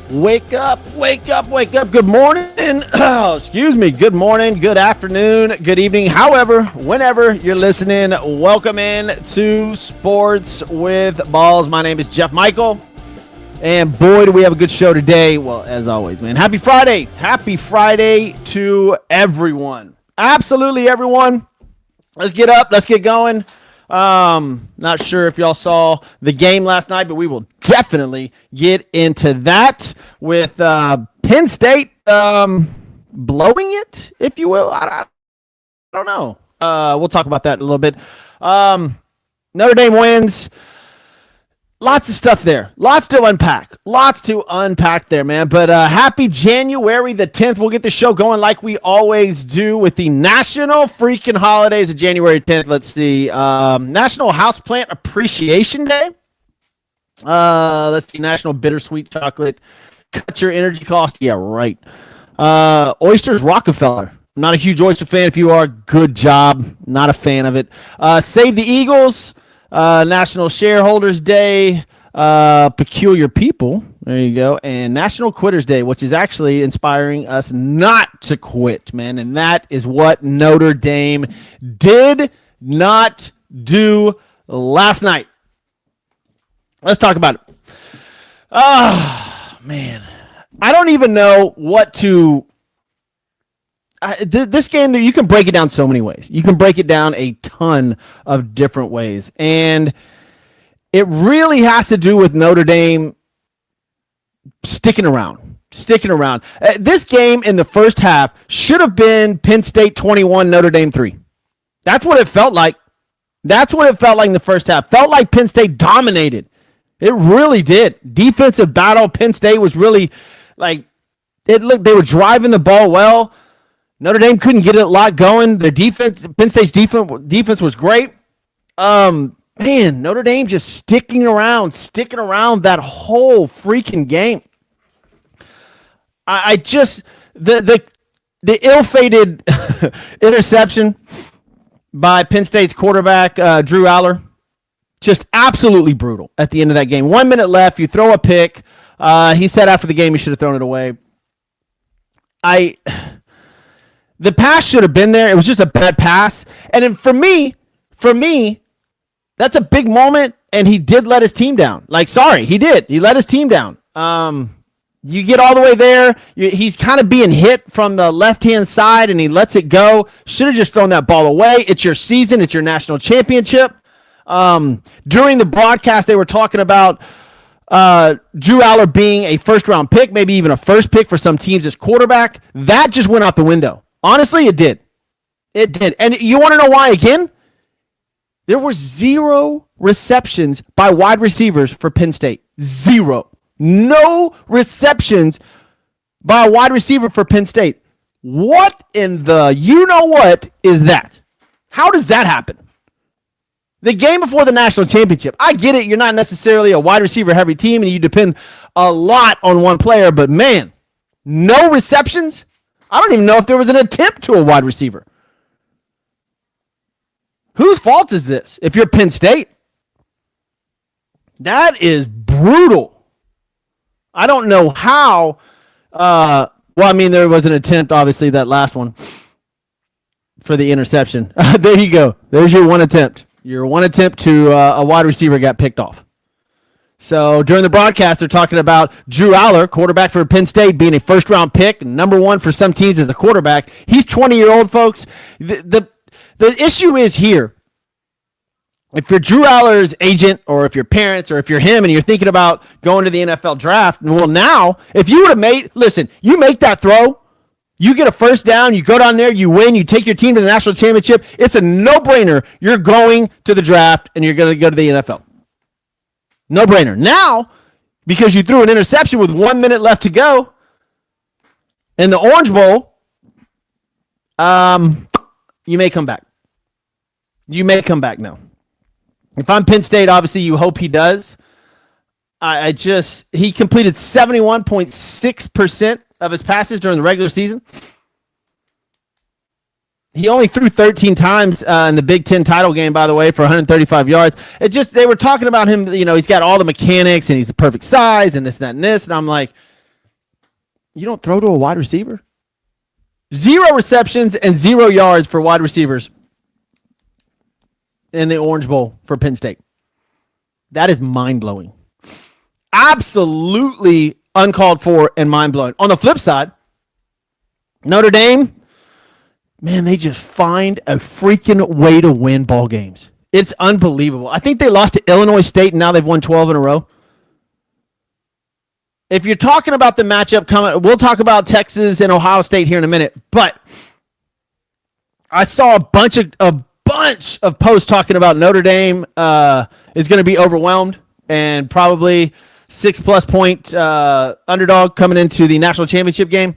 Wake up, wake up, wake up. Good morning. Excuse me. Good morning, good afternoon, good evening. However, whenever you're listening, welcome in to Sports with Balls. My name is Jeff Michael. And boy, do we have a good show today. Well, as always, man. Happy Friday. Happy Friday to everyone. Absolutely everyone. Let's get up. Let's get going. Not sure if y'all saw the game last night, but we will definitely get into that with Penn State blowing it, if you will. I don't know. We'll talk about that in a little bit. Notre Dame wins. Lots of stuff there. Lots to unpack there, man. But happy January the 10th. We'll get the show going like we always do with the national freaking holidays of January 10th. Let's see. National Houseplant Appreciation Day. Let's see. National Bittersweet Chocolate. Cut your energy cost. Yeah, right. Oysters Rockefeller. I'm not a huge oyster fan. If you are, good job. Not a fan of it. Save the Eagles. National Shareholders Day, Peculiar People, there you go, and National Quitters Day, which is actually inspiring us not to quit, man, and that is what Notre Dame did not do last night. Let's talk about it. Man, I don't even know what to... this game, you can break it down so many ways. You can break it down a ton of different ways. And it really has to do with Notre Dame sticking around. This game in the first half should have been Penn State 21, Notre Dame 3. That's what it felt like. In the first half. Felt like Penn State dominated. It really did. Defensive battle. Penn State was really like, it looked, they were driving the ball well. Notre Dame couldn't get a lot going. Their defense, Penn State's defense was great. Man, Notre Dame just sticking around that whole freaking game. I just the ill-fated interception by Penn State's quarterback Drew Aller, just absolutely brutal at the end of that game. 1 minute left, you throw a pick. He said after the game he should have thrown it away. The pass should have been there. It was just a bad pass. And then for me, that's a big moment, and he did let his team down. He did. He let his team down. You get all the way there. He's kind of being hit from the left-hand side, and he lets it go. Should have just thrown that ball away. It's your season. It's your national championship. During the broadcast, they were talking about Drew Aller being a first-round pick, maybe even a first pick for some teams as quarterback. That just went out the window. Honestly, it did. And you want to know why again? There were 0 receptions by wide receivers for Penn State. 0. No receptions by a wide receiver for Penn State. What in the you-know-what is that? How does that happen? The game before the national championship. I get it. You're not necessarily a wide receiver-heavy team, and you depend a lot on one player. But, man, no receptions? I don't even know if there was an attempt to a wide receiver. Whose fault is this if you're Penn State? That is brutal. I don't know how. There was an attempt, obviously, that last one for the interception. There you go. There's your one attempt. Your one attempt to a wide receiver got picked off. So during the broadcast, they're talking about Drew Aller, quarterback for Penn State, being a first-round pick, number one for some teams as a quarterback. He's 20-year-old, folks. The issue is here. If you're Drew Aller's agent, or if your parents, or if you're him, and you're thinking about going to the NFL draft, well, now, if you would have you make that throw, you get a first down, you go down there, you win, you take your team to the national championship, it's a no-brainer. You're going to the draft, and you're going to go to the NFL. No-brainer. Now, because you threw an interception with 1 minute left to go in the Orange Bowl, you may come back. You may come back now. If I'm Penn State, obviously you hope he does. He completed 71.6% of his passes during the regular season. He only threw 13 times in the Big Ten title game, by the way, for 135 yards. They were talking about him, he's got all the mechanics and he's the perfect size and this, that, and this. And I'm like, You don't throw to a wide receiver? 0 receptions and 0 yards for wide receivers in the Orange Bowl for Penn State. That is mind-blowing. Absolutely uncalled for and mind-blowing. On the flip side, Notre Dame, man, they just find a freaking way to win ball games. It's unbelievable. I think they lost to Illinois State, and now they've won 12 in a row. If you're talking about the matchup coming, we'll talk about Texas and Ohio State here in a minute. But I saw a bunch of posts talking about Notre Dame is going to be overwhelmed and probably 6+ point underdog coming into the national championship game.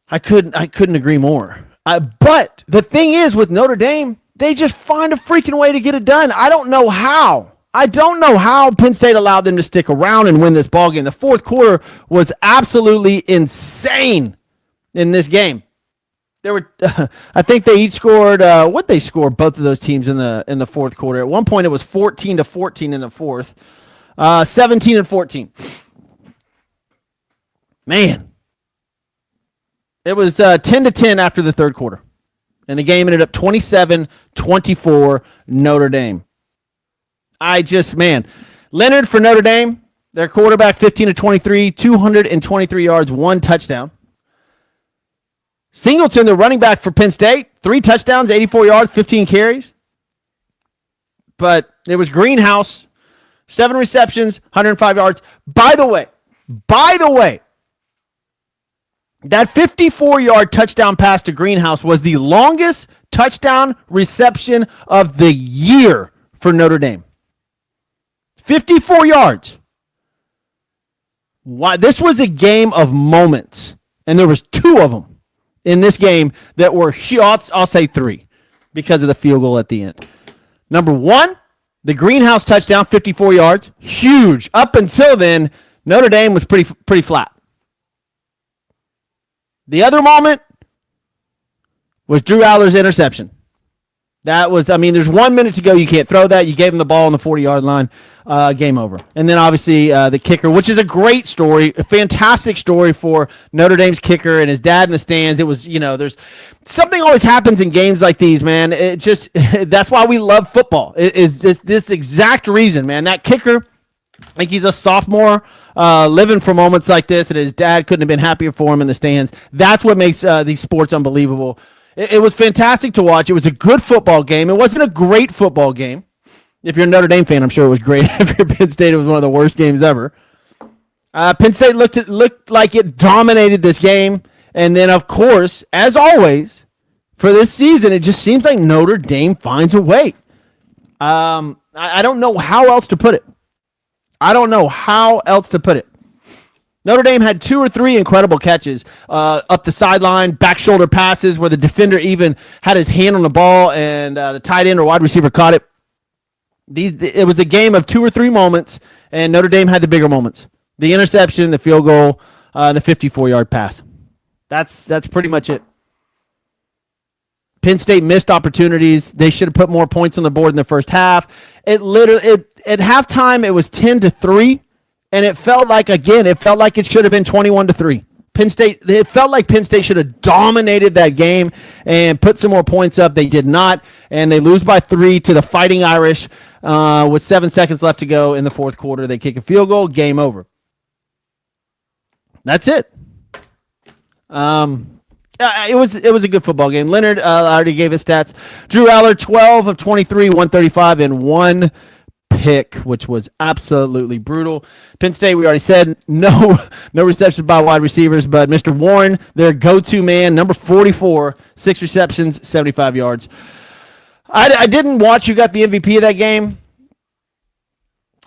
I couldn't agree more. But the thing is with Notre Dame, they just find a freaking way to get it done. I don't know how Penn State allowed them to stick around and win this ball game. The fourth quarter was absolutely insane in this game. There were, I think they each scored. What they scored, both of those teams in the fourth quarter. At one point, it was 14-14 in the fourth, 17-14. Man, it was 10-10 after the third quarter, and the game ended up 27-24 Notre Dame. Leonard for Notre Dame, their quarterback, 15-23, 223 yards, 1 touchdown. Singleton, the running back for Penn State, 3 touchdowns, 84 yards, 15 carries. But it was Greenhouse, 7 receptions, 105 yards. By the way, that 54-yard touchdown pass to Greenhouse was the longest touchdown reception of the year for Notre Dame. 54 yards. Why? This was a game of moments, and there was 2 of them in this game that were huge. I'll say 3 because of the field goal at the end. Number 1, the Greenhouse touchdown, 54 yards, huge. Up until then, Notre Dame was pretty flat. The other moment was Drew Allar's interception. That was, there's 1 minute to go. You can't throw that. You gave him the ball on the 40-yard line. Game over. And then obviously the kicker, which is a great story, a fantastic story for Notre Dame's kicker and his dad in the stands. It was, there's something always happens in games like these, man. It just, that's why we love football. It's this exact reason, man. That kicker, I think he's a sophomore living for moments like this, and his dad couldn't have been happier for him in the stands. That's what makes these sports unbelievable. It was fantastic to watch. It was a good football game. It wasn't a great football game. If you're a Notre Dame fan, I'm sure it was great. If you're Penn State, it was one of the worst games ever. Penn State looked like it dominated this game. And then, of course, as always, for this season, it just seems like Notre Dame finds a way. I don't know how else to put it. Notre Dame had 2 or 3 incredible catches up the sideline, back shoulder passes where the defender even had his hand on the ball and the tight end or wide receiver caught it. It was a game of 2 or 3 moments, and Notre Dame had the bigger moments. The interception, the field goal, the 54-yard pass. That's pretty much it. Penn State missed opportunities. They should have put more points on the board in the first half. At halftime, it was 10-3. And it felt like it should have been 21-3. It felt like Penn State should have dominated that game and put some more points up. They did not, and they lose by 3 to the Fighting Irish with 7 seconds left to go in the fourth quarter. They kick a field goal, game over. That's it. It was a good football game. Leonard, I already gave his stats. Drew Aller, 12 of 23, 135, and 1 pick, which was absolutely brutal. Penn State, we already said, no receptions by wide receivers, but Mr. Warren, their go-to man, number 44, 6 receptions, 75 yards. I didn't watch who got the MVP of that game.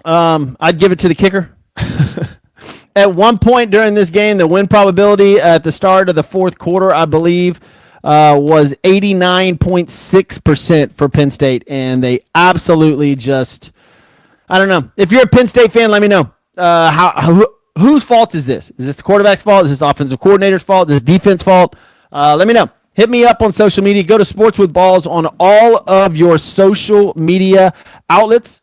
I'd give it to the kicker. At one point during this game, the win probability at the start of the fourth quarter, I believe, was 89.6% for Penn State, and they absolutely just, I don't know. If you're a Penn State fan, let me know. Whose fault is this? Is this the quarterback's fault? Is this offensive coordinator's fault? Is this defense fault? Let me know. Hit me up on social media. Go to Sports with Balls on all of your social media outlets.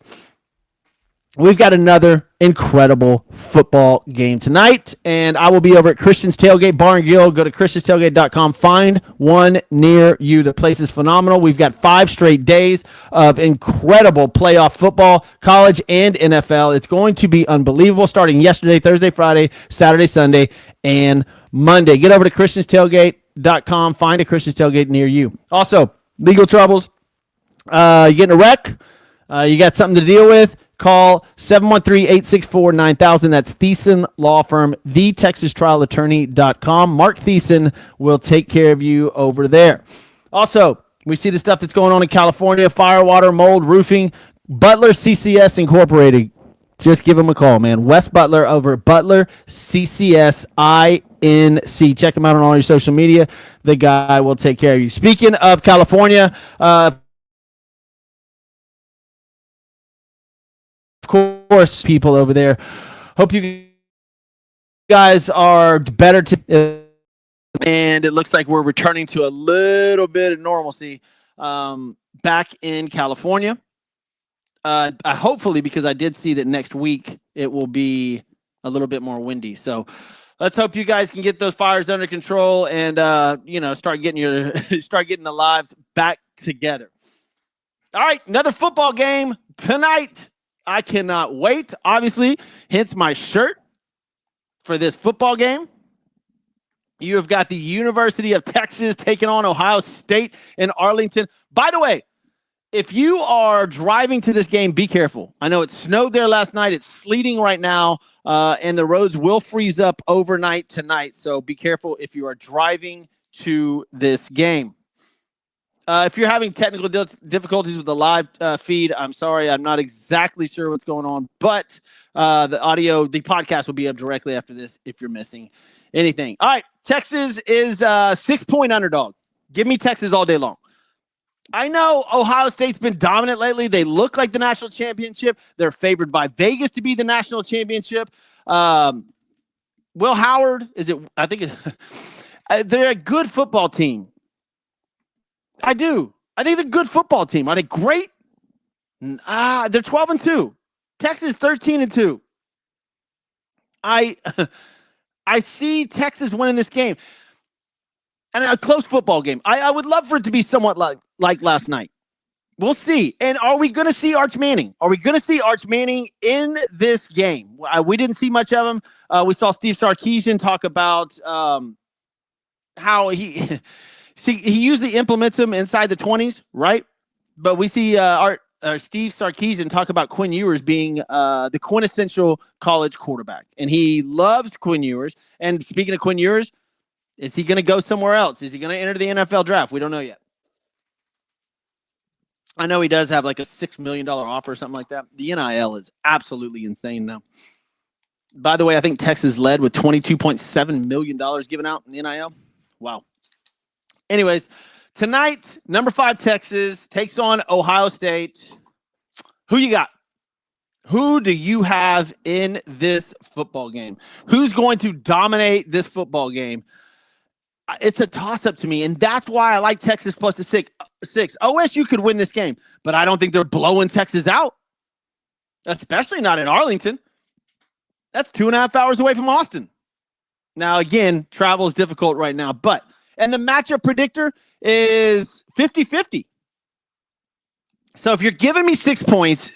we've got another incredible football game tonight, and I will be over at Christian's Tailgate Bar and Grill. Go to christianstailgate.com. Find one near you. The place is phenomenal. We've got 5 straight days of incredible playoff football, college and NFL. It's going to be unbelievable, starting yesterday, Thursday, Friday, Saturday, Sunday, and Monday. Get over to christianstailgate.com. Find a Christian's Tailgate near you. Also, legal troubles. You getting a wreck? You got something to deal with? Call 713-864-9000. That's Thiessen Law Firm, thetexastrialattorney.com. Mark Thiessen will take care of you over there. Also, we see the stuff that's going on in California, fire, water, mold, roofing. Butler CCS Incorporated. Just give them a call, man. Wes Butler over at Butler CCS INC. Check him out on all your social media. The guy will take care of you. Speaking of California, of course, people over there. Hope you guys are better and it looks like we're returning to a little bit of normalcy back in California. Hopefully, because I did see that next week it will be a little bit more windy. So let's hope you guys can get those fires under control and start getting the lives back together. All right, another football game tonight. I cannot wait, obviously, hence my shirt for this football game. You have got the University of Texas taking on Ohio State in Arlington. By the way, if you are driving to this game, be careful. I know it snowed there last night. It's sleeting right now, and the roads will freeze up overnight tonight. So be careful if you are driving to this game. If you're having technical difficulties with the live feed, I'm sorry. I'm not exactly sure what's going on, but the podcast will be up directly after this if you're missing anything. All right, Texas is a 6-point underdog. Give me Texas all day long. I know Ohio State's been dominant lately. They look like the national championship. They're favored by Vegas to be the national championship. Will Howard, they're a good football team. I do. I think they're a good football team. Are they great? They're 12-2. Texas 13-2. I see Texas winning this game. And a close football game. I would love for it to be somewhat like last night. We'll see. And are we going to see Arch Manning? Are we going to see Arch Manning in this game? We didn't see much of him. We saw Steve Sarkisian talk about how he usually implements him inside the 20s, right? But we see Steve Sarkisian talk about Quinn Ewers being the quintessential college quarterback. And he loves Quinn Ewers. And speaking of Quinn Ewers, is he going to go somewhere else? Is he going to enter the NFL draft? We don't know yet. I know he does have like a $6 million offer or something like that. The NIL is absolutely insane now. By the way, I think Texas led with $22.7 million given out in the NIL. Wow. Anyways, tonight, number 5 Texas takes on Ohio State. Who you got? Who do you have in this football game? Who's going to dominate this football game? It's a toss-up to me, and that's why I like Texas plus the 6. OSU could win this game, but I don't think they're blowing Texas out, especially not in Arlington. That's 2.5 hours away from Austin. Now, again, travel is difficult right now, and the matchup predictor is 50-50. So if you're giving me 6 points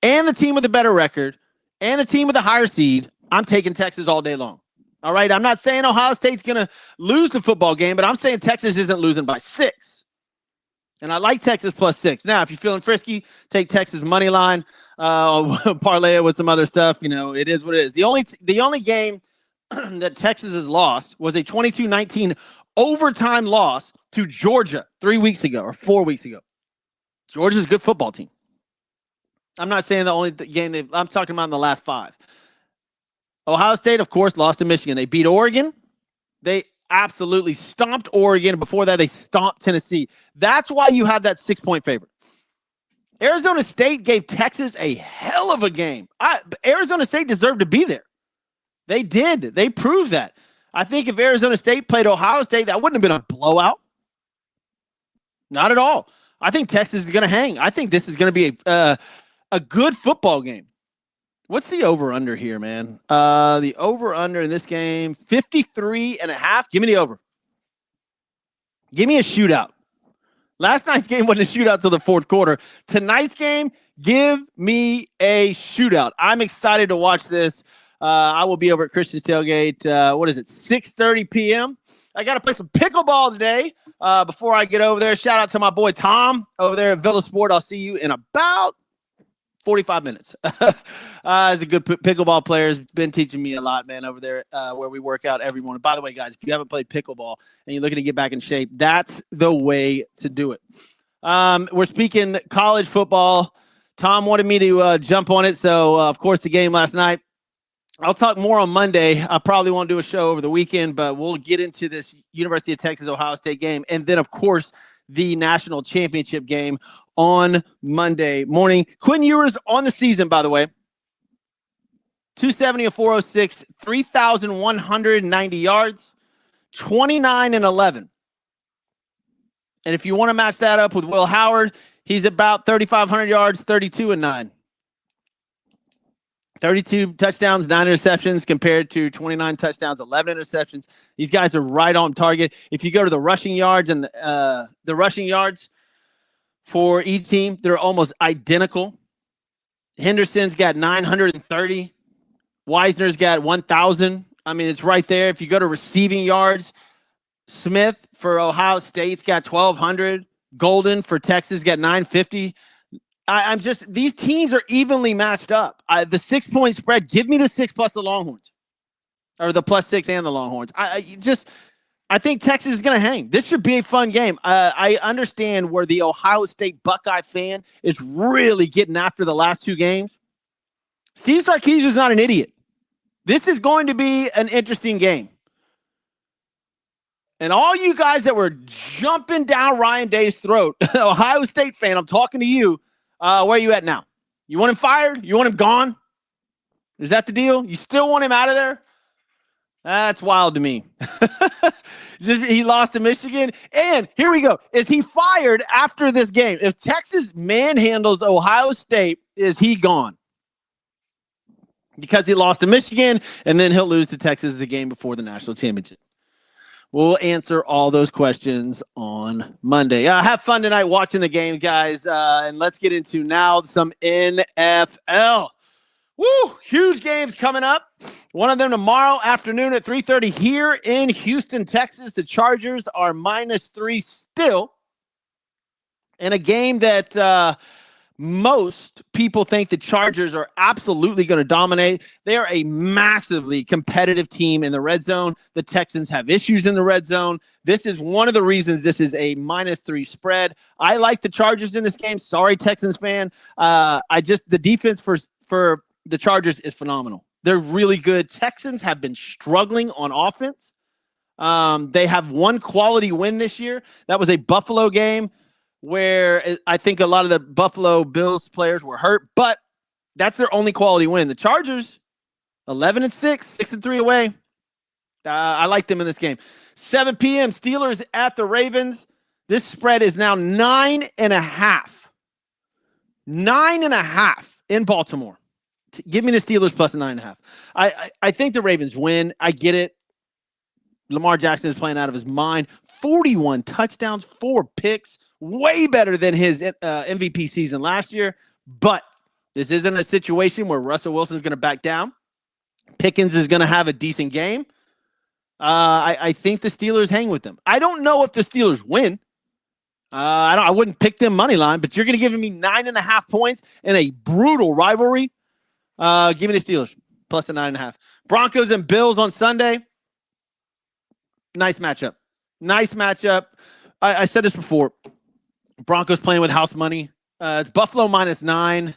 and the team with a better record and the team with a higher seed, I'm taking Texas all day long. All right, I'm not saying Ohio State's going to lose the football game, but I'm saying Texas isn't losing by 6. And I like Texas plus 6. Now, if you're feeling frisky, take Texas money line, parlay it with some other stuff. You know, it is what it is. The only game that Texas has lost was a 22-19 overtime loss to Georgia 3 weeks ago or 4 weeks ago. Georgia's a good football team. I'm not saying the only game I'm talking about in the last 5. Ohio State, of course, lost to Michigan. They beat Oregon. They absolutely stomped Oregon. Before that, they stomped Tennessee. That's why you have that 6-point favorite. Arizona State gave Texas a hell of a game. Arizona State deserved to be there. They did. They proved that. I think if Arizona State played Ohio State, that wouldn't have been a blowout. Not at all. I think Texas is going to hang. I think this is going to be a good football game. What's the over-under here, man? The over-under in this game, 53.5. Give me the over. Give me a shootout. Last night's game wasn't a shootout till the fourth quarter. Tonight's game, give me a shootout. I'm excited to watch this. I will be over at Christian's Tailgate. What is it? 6:30 p.m. I got to play some pickleball today before I get over there. Shout out to my boy Tom over there at Villa Sport. I'll see you in about 45 minutes. He's a good pickleball player. He's been teaching me a lot, man, over there where we work out every morning. By the way, guys, if you haven't played pickleball and you're looking to get back in shape, that's the way to do it. We're speaking college football. Tom wanted me to jump on it. So, of course, the game last night. I'll talk more on Monday. I probably won't do a show over the weekend, but we'll get into this University of Texas, Ohio State game. And then, of course, the national championship game on Monday morning. Quinn Ewers on the season, by the way. 270 and 406, 3,190 yards, 29 and 11. And if you want to match that up with Will Howard, he's about 3,500 yards, 32 and 9. 32 touchdowns, 9 interceptions compared to 29 touchdowns, 11 interceptions. These guys are right on target. If you go to the rushing yards and the rushing yards for each team, they're almost identical. Henderson's got 930. Wisner's got 1,000. I mean, it's right there. If you go to receiving yards, Smith for Ohio State's got 1,200. Golden for Texas got 950. I'm just, these teams are evenly matched up. The 6-point spread, give me the 6 plus the Longhorns, or the +6 and the Longhorns. I think Texas is going to hang. This should be a fun game. I understand where the Ohio State Buckeye fan is really getting after the last 2 games. Steve Sarkisian is not an idiot. This is going to be an interesting game. And all you guys that were jumping down Ryan Day's throat, Ohio State fan, I'm talking to you. Where are you at now? You want him fired? You want him gone? Is that the deal? You still want him out of there? That's wild to me. He lost to Michigan. And here we go. Is he fired after this game? If Texas manhandles Ohio State, is he gone? Because he lost to Michigan, and then he'll lose to Texas the game before the national championship. We'll answer all those questions on Monday. Have fun tonight watching the game, guys. And let's get into now some NFL. Woo! Huge games coming up. One of them tomorrow afternoon at 3:30 here in Houston, Texas. The Chargers are -3 still. In a game that most people think the Chargers are absolutely going to dominate. They are a massively competitive team in the red zone. The Texans have issues in the red zone. This is one of the reasons this is a -3 spread. I like the Chargers in this game. Sorry, Texans fan. The defense for the Chargers is phenomenal. They're really good. Texans have been struggling on offense. They have one quality win this year. That was a Buffalo game, where I think a lot of the Buffalo Bills players were hurt, but that's their only quality win. The Chargers, 11-6, 6-3 away. I like them in this game. 7 p.m. Steelers at the Ravens. This spread is now 9.5. 9.5 in Baltimore. Give me the Steelers plus 9.5. I think the Ravens win. I get it. Lamar Jackson is playing out of his mind. 41 touchdowns, 4 picks. Way better than his MVP season last year. But this isn't a situation where Russell Wilson is going to back down. Pickens is going to have a decent game. I think the Steelers hang with them. I don't know if the Steelers win. I wouldn't pick them money line, but you're going to give me 9.5 points in a brutal rivalry. Give me the Steelers plus the 9.5. Broncos and Bills on Sunday. Nice matchup. I said this before. Broncos playing with house money. It's Buffalo -9.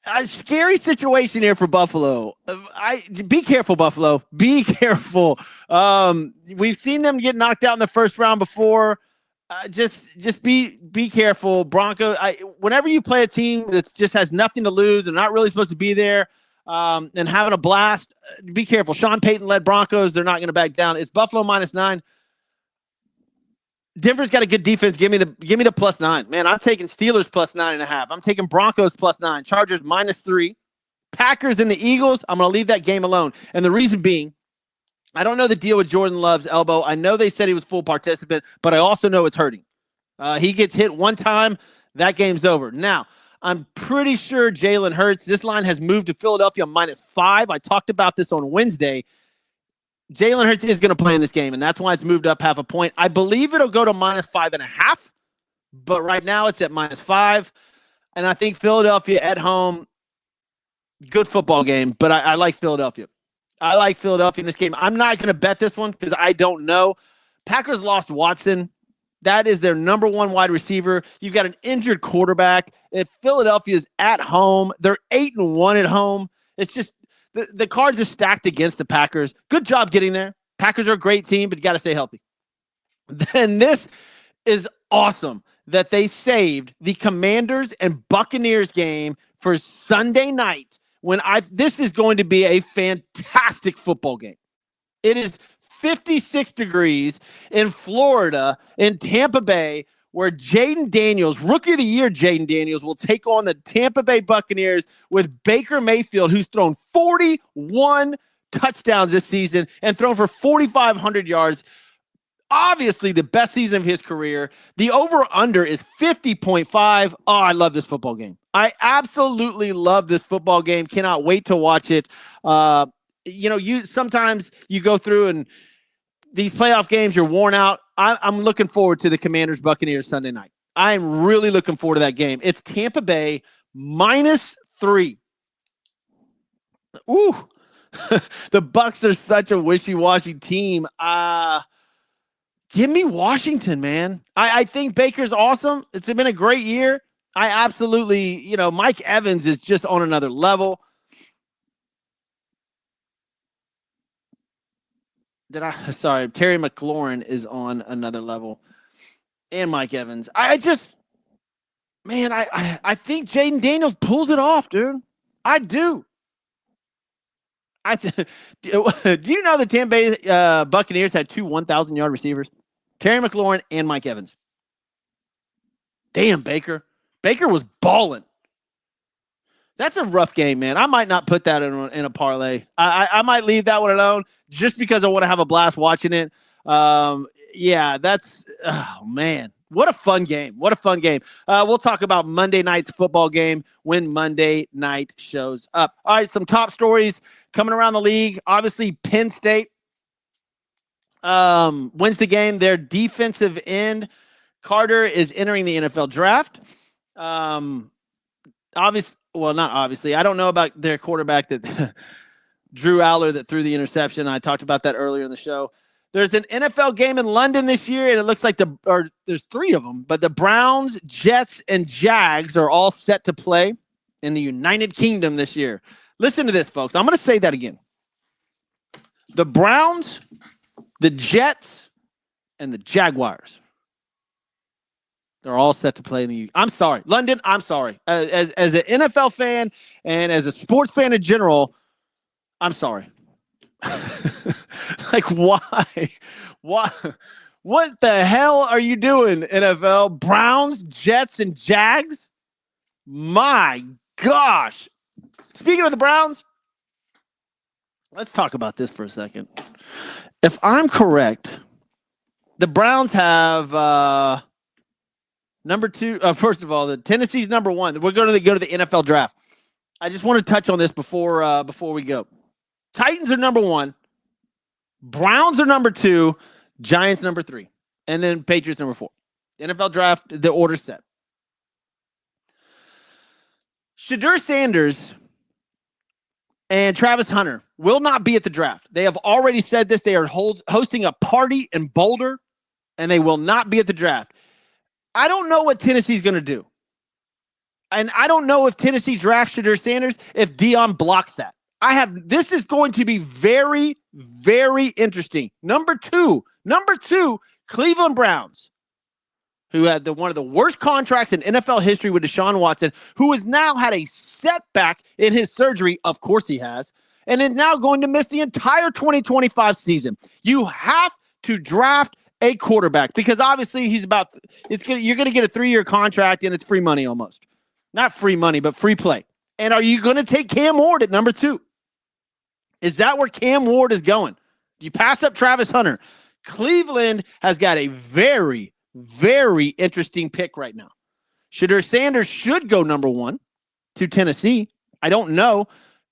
A scary situation here for Buffalo. Be careful, Buffalo. Be careful. We've seen them get knocked out in the first round before. Just be careful, Broncos. Whenever you play a team that just has nothing to lose and not really supposed to be there, and having a blast, be careful. Sean Payton led Broncos. They're not going to back down. It's Buffalo -9. Denver's got a good defense. Give me the +9. Man, I'm taking Steelers +9.5. I'm taking Broncos +9. Chargers -3. Packers and the Eagles, I'm going to leave that game alone. And the reason being, I don't know the deal with Jordan Love's elbow. I know they said he was full participant, but I also know it's hurting. He gets hit one time, that game's over. Now, I'm pretty sure Jalen Hurts, this line has moved to Philadelphia -5. I talked about this on Wednesday. Jalen Hurts is going to play in this game, and that's why it's moved up half a point. I believe it'll go to -5.5, but right now it's at -5. And I think Philadelphia at home, good football game, but I like Philadelphia. I like Philadelphia in this game. I'm not going to bet this one because I don't know. Packers lost Watson. That is their number one wide receiver. You've got an injured quarterback. If Philadelphia's at home, they're 8-1 at home. It's just the cards are stacked against the Packers. Good job getting there. Packers are a great team, but you got to stay healthy. Then this is awesome that they saved the Commanders and Buccaneers game for Sunday night. This is going to be a fantastic football game. It is 56 degrees in Florida, in Tampa Bay, where Jaden Daniels, Rookie of the Year Jaden Daniels, will take on the Tampa Bay Buccaneers with Baker Mayfield, who's thrown 41 touchdowns this season and thrown for 4,500 yards. Obviously, the best season of his career. The over-under is 50.5. Oh, I love this football game. I absolutely love this football game. Cannot wait to watch it. Sometimes you go through and these playoff games, you're worn out. I'm looking forward to the Commanders-Buccaneers Sunday night. I'm really looking forward to that game. It's Tampa Bay -3. Ooh, the Bucs are such a wishy-washy team. Give me Washington, man. I think Baker's awesome. It's been a great year. I absolutely, Mike Evans is just on another level. Terry McLaurin is on another level. And Mike Evans. I think Jaden Daniels pulls it off, dude. I do. Do you know the Tampa Bay Buccaneers had 2 1,000-yard receivers? Terry McLaurin and Mike Evans. Damn, Baker. Baker was balling. That's a rough game, man. I might not put that in a parlay. I might leave that one alone just because I want to have a blast watching it. Oh, man. What a fun game. What a fun game. We'll talk about Monday night's football game when Monday night shows up. All right, some top stories coming around the league. Obviously, Penn State wins the game. Their defensive end, Carter, is entering the NFL draft. Not obviously. I don't know about their quarterback that Drew Aller that threw the interception. I talked about that earlier in the show. There's an NFL game in London this year, and it looks like there's 3 of them, but the Browns, Jets, and Jags are all set to play in the United Kingdom this year. Listen to this, folks. I'm going to say that again. The Browns, the Jets, and the Jaguars. They're all set to play in the I'm sorry. London, I'm sorry. As an NFL fan and as a sports fan in general, I'm sorry. Like, why? Why? What the hell are you doing, NFL? Browns, Jets, and Jags? My gosh. Speaking of the Browns, let's talk about this for a second. If I'm correct, the Browns have number 2. First of all, the Tennessee's number 1. We're going to go to the NFL draft. I just want to touch on this before we go. Titans are number 1. Browns are number 2. Giants number 3. And then Patriots number 4. The NFL draft, the order's set. Shedeur Sanders and Travis Hunter will not be at the draft. They have already said this. They are hosting a party in Boulder, and they will not be at the draft. I don't know what Tennessee's going to do. And I don't know if Tennessee drafts Shedeur Sanders if Dion blocks that. This is going to be very, very interesting. Number two, Cleveland Browns, who had one of the worst contracts in NFL history with Deshaun Watson, who has now had a setback in his surgery. Of course he has. And is now going to miss the entire 2025 season. You have to draft a quarterback, because obviously you're going to get a 3-year contract and it's free money almost. Not free money, but free play. And are you going to take Cam Ward at number 2? Is that where Cam Ward is going? Do you pass up Travis Hunter? Cleveland has got a very, very interesting pick right now. Shedeur Sanders should go number 1 to Tennessee. I don't know.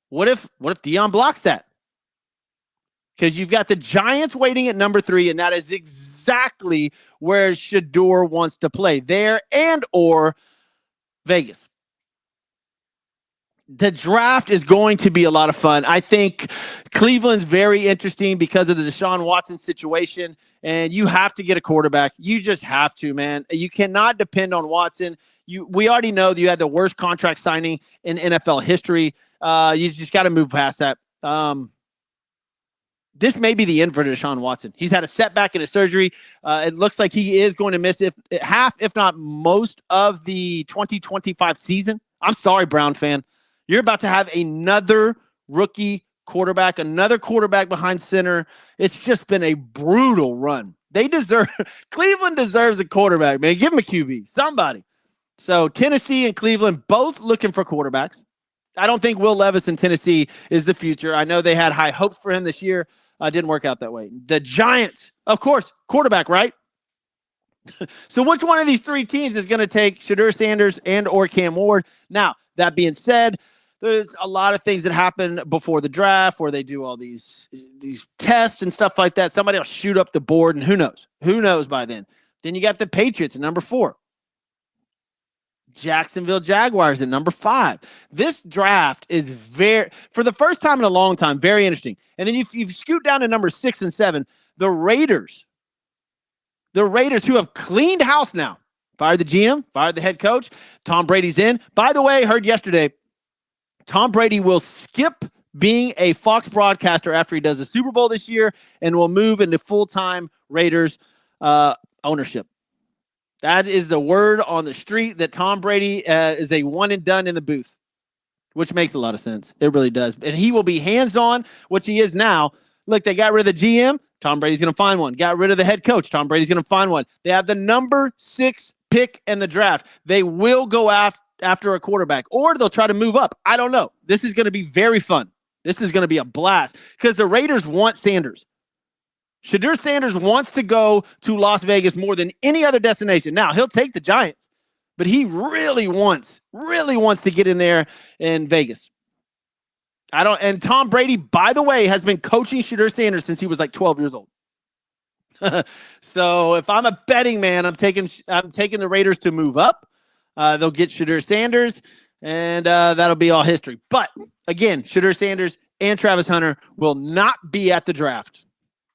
What if Deion blocks that? Because you've got the Giants waiting at number 3, and that is exactly where Shedeur wants to play, there and or Vegas. The draft is going to be a lot of fun. I think Cleveland's very interesting because of the Deshaun Watson situation, and you have to get a quarterback. You just have to, man. You cannot depend on Watson. We already know that you had the worst contract signing in NFL history. You just got to move past that. This may be the end for Deshaun Watson. He's had a setback in his surgery. It looks like he is going to miss half, if not most, of the 2025 season. I'm sorry, Brown fan. You're about to have another rookie quarterback, another quarterback behind center. It's just been a brutal run. Cleveland deserves a quarterback, man. Give him a QB, somebody. So Tennessee and Cleveland both looking for quarterbacks. I don't think Will Levis in Tennessee is the future. I know they had high hopes for him this year. Didn't work out that way. The Giants, of course, quarterback, right? So which one of these 3 teams is going to take Shedeur Sanders and or Cam Ward? Now, that being said, there's a lot of things that happen before the draft where they do all these tests and stuff like that. Somebody will shoot up the board, and who knows? Who knows by then? Then you got the Patriots at number 4. Jacksonville Jaguars at number 5. This draft is for the first time in a long time, very interesting. And then if you scoot down to number 6 and 7, the Raiders who have cleaned house now, fired the GM, fired the head coach. Tom Brady's in. By the way, heard yesterday, Tom Brady will skip being a Fox broadcaster after he does the Super Bowl this year and will move into full-time Raiders ownership. That is the word on the street, that Tom Brady is a one and done in the booth, which makes a lot of sense. It really does. And he will be hands-on, which he is now. Look, they got rid of the GM. Tom Brady's going to find one. Got rid of the head coach. Tom Brady's going to find one. They have the number 6 pick in the draft. They will go after a quarterback, or they'll try to move up. I don't know. This is going to be very fun. This is going to be a blast because the Raiders want Sanders. Shedeur Sanders wants to go to Las Vegas more than any other destination. Now, he'll take the Giants, but he really wants to get in there in Vegas. And Tom Brady, by the way, has been coaching Shedeur Sanders since he was like 12 years old. So if I'm a betting man, I'm taking the Raiders to move up. They'll get Shedeur Sanders, and that'll be all history. But again, Shedeur Sanders and Travis Hunter will not be at the draft.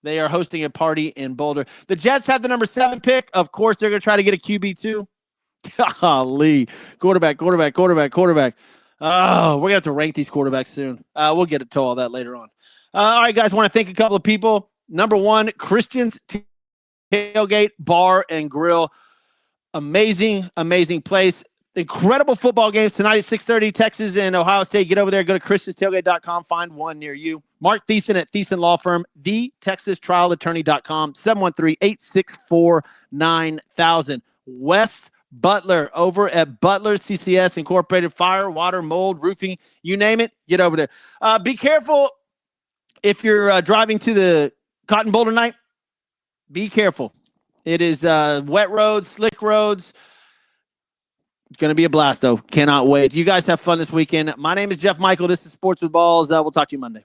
They are hosting a party in Boulder. The Jets have the number 7 pick. Of course, they're going to try to get a QB too. Golly. Quarterback. Oh, we're going to have to rank these quarterbacks soon. We'll get to all that later on. All right, guys, want to thank a couple of people. Number 1, Christian's Tailgate Bar and Grill. Amazing place. Incredible football games tonight at 6:30, Texas and Ohio State. Get over there. Go to christianstailgate.com. Find one near you. Mark Thiessen at Thiessen Law Firm, thetexastrialattorney.com, 713-864-9000. Wes Butler over at Butler CCS Incorporated. Fire, water, mold, roofing, you name it, get over there. Be careful if you're driving to the Cotton Bowl tonight. Be careful. It is wet roads, slick roads. It's going to be a blast, though. Cannot wait. You guys have fun this weekend. My name is Jeff Michael. This is Sports with Balls. We'll talk to you Monday.